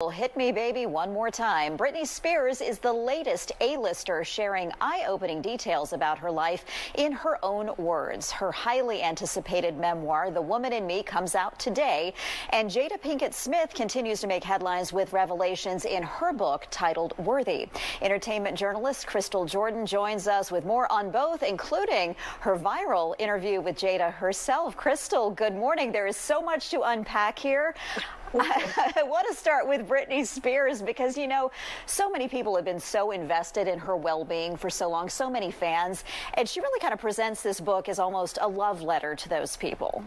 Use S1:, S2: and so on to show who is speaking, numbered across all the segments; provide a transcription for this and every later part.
S1: Well, hit me, baby, one more time. Britney Spears is the latest A-lister sharing eye-opening details about her life in her own words. Her highly anticipated memoir, The Woman in Me, comes out today. And Jada Pinkett Smith continues to make headlines with revelations in her book titled Worthy. Entertainment journalist Crystal Jordan joins us with more on both, including her viral interview with Jada herself. Crystal, good morning. There is so much to unpack here. I want to start with Britney Spears because, you know, so many people have been so invested in her well-being for so long, so many fans, and she really kind of presents this book as almost a love letter to those people.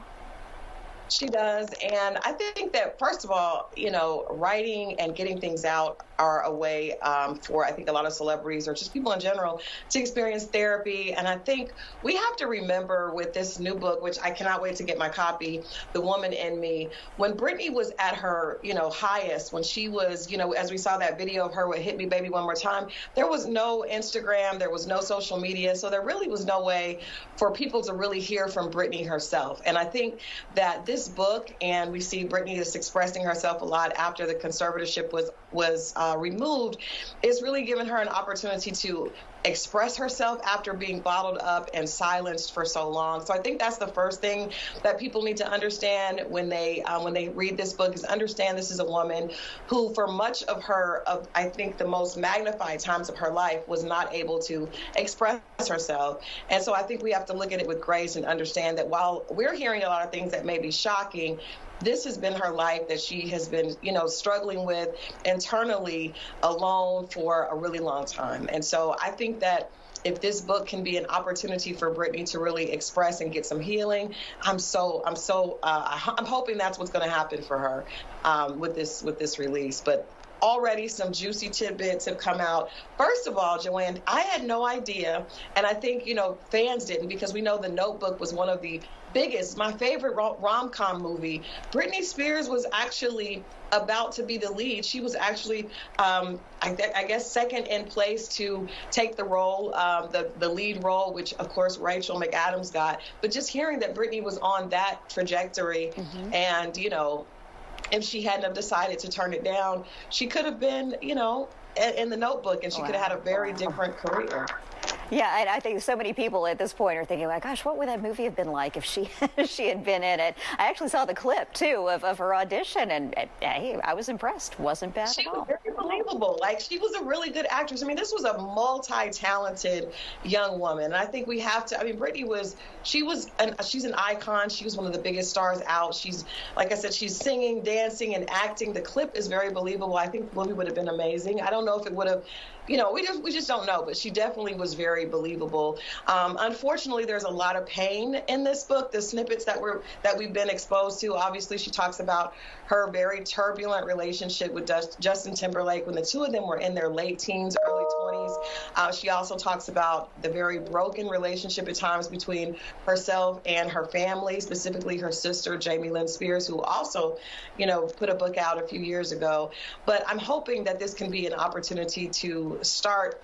S2: She does. And I think that, first of all, you know, writing and getting things out are a way for, I think, a lot of celebrities or just people in general to experience therapy. And I think we have to remember with this new book, which I cannot wait to get my copy, The Woman in Me, when Britney was at her, you know, highest, when she was, you know, as we saw that video of her with Hit Me Baby One More Time, there was no Instagram, there was no social media. So there really was no way for people to really hear from Britney herself. And I think that this book, and we see Britney is expressing herself a lot after the conservatorship was removed, is really giving her an opportunity to express herself after being bottled up and silenced for so long. So I think that's the first thing that people need to understand when they read this book, is understand this is a woman who, for much of her, I think the most magnified times of her life, was not able to express herself. And so I think we have to look at it with grace and understand that while we're hearing a lot of things that may be shocking, this has been her life that she has been, you know, struggling with internally alone for a really long time. And so I think that if this book can be an opportunity for Britney to really express and get some healing, I'm hoping that's what's going to happen for her with this release. But already some juicy tidbits have come out. First of all, Joanne, I had no idea, and I think, you know, fans didn't, because we know The Notebook was one of the biggest, my favorite rom-com movie. Britney Spears was actually about to be the lead. She was actually, I guess, second in place to take the role, the lead role, which of course Rachel McAdams got. But just hearing that Britney was on that trajectory, and, you know, if she hadn't have decided to turn it down, she could have been, you know, in The Notebook, and she could have had a very different career.
S1: Yeah, and I think so many people at this point are thinking, like, gosh, what would that movie have been like if she had been in it? I actually saw the clip, too, of her audition, and hey, I was impressed. Wasn't bad at all.
S2: She was very believable. Like, she was a really good actress. I mean, this was a multi-talented young woman. And I think we have to, I mean, Britney she's an icon. She was one of the biggest stars out. She's, like I said, she's singing, dancing, and acting. The clip is very believable. I think the movie would have been amazing. I don't know if it would have, you know, we just don't know, but she definitely was very believable. Unfortunately, there's a lot of pain in this book. The snippets that we've been exposed to, obviously, she talks about her very turbulent relationship with Justin Timberlake when the two of them were in their late teens, early 20s. She also talks about the very broken relationship at times between herself and her family, specifically her sister, Jamie Lynn Spears, who also, you know, put a book out a few years ago. But I'm hoping that this can be an opportunity to start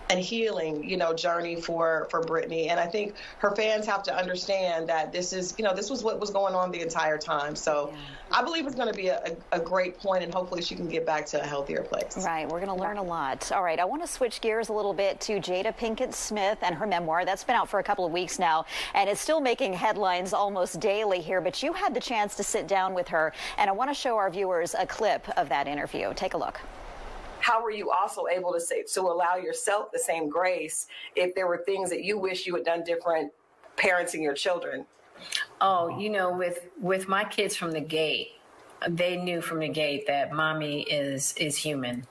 S2: and healing, you know, journey for Britney. And I think her fans have to understand that this is, you know, this was what was going on the entire time. So I believe it's going to be a great point, and hopefully she can get back to a healthier place.
S1: Right. We're going to learn a lot. All right. I want to switch gears a little bit to Jada Pinkett Smith and her memoir. That's been out for a couple of weeks now, and it's still making headlines almost daily here. But you had the chance to sit down with her, and I want to show our viewers a clip of that interview. Take a look.
S3: How were you also able to allow yourself the same grace if there were things that you wish you had done different parenting your children?
S4: Oh, you know, with my kids from the gate, they knew from the gate that mommy is human.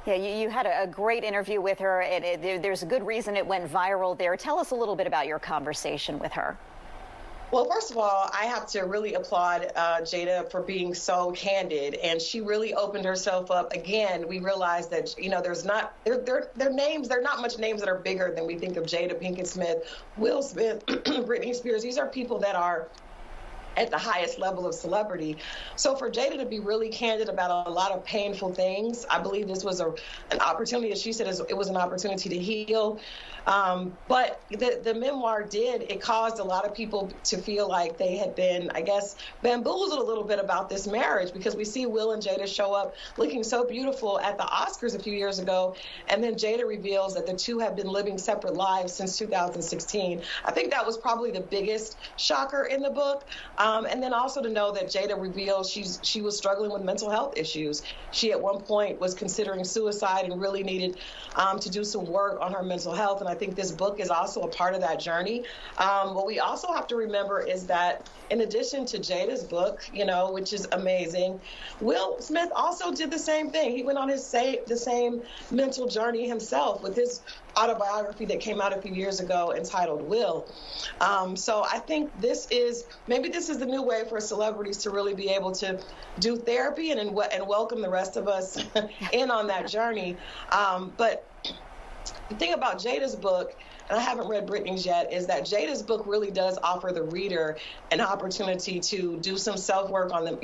S1: Yeah, you had a great interview with her, and there's a good reason it went viral there. Tell us a little bit about your conversation with her.
S2: Well, first of all, I have to really applaud Jada for being so candid, and she really opened herself up. Again, we realized that, you know, there's not their names. There are not much names that are bigger than we think of. Jada Pinkett Smith, Will Smith, Britney Spears. These are people that are at the highest level of celebrity. So for Jada to be really candid about a lot of painful things, I believe this was an opportunity, as she said, it was an opportunity to heal. But the memoir it caused a lot of people to feel like they had been, I guess, bamboozled a little bit about this marriage, because we see Will and Jada show up looking so beautiful at the Oscars a few years ago, and then Jada reveals that the two have been living separate lives since 2016. I think that was probably the biggest shocker in the book. And then also to know that Jada revealed she was struggling with mental health issues. She at one point was considering suicide and really needed to do some work on her mental health. And I think this book is also a part of that journey. What we also have to remember is that in addition to Jada's book, which is amazing, Will Smith also did the same thing. He went on the same mental journey himself with his autobiography that came out a few years ago entitled Will. So I think this is the new way for celebrities to really be able to do therapy and welcome the rest of us in on that journey. But the thing about Jada's book, and I haven't read Britney's yet, is that Jada's book really does offer the reader an opportunity to do some self-work on them,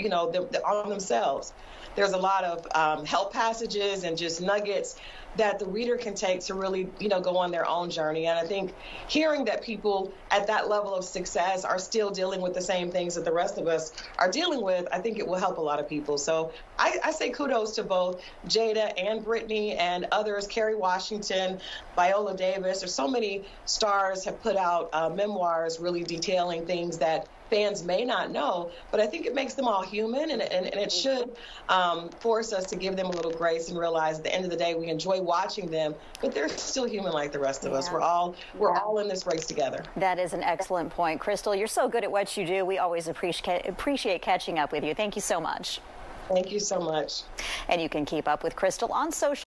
S2: on themselves. There's a lot of help passages and just nuggets that the reader can take to really, go on their own journey. And I think hearing that people at that level of success are still dealing with the same things that the rest of us are dealing with, I think it will help a lot of people. So I say kudos to both Jada and Britney and others, Kerry Washington, Viola Davis. There's so many stars have put out memoirs really detailing things that fans may not know, but I think it makes them all human, and it should force us to give them a little grace and realize at the end of the day we enjoy watching them, but they're still human like the rest of us. We're all in this race together.
S1: That is an excellent point. Crystal, you're so good at what you do. We always appreciate catching up with you. Thank you so much.
S2: Thank you so much.
S1: And you can keep up with Crystal on social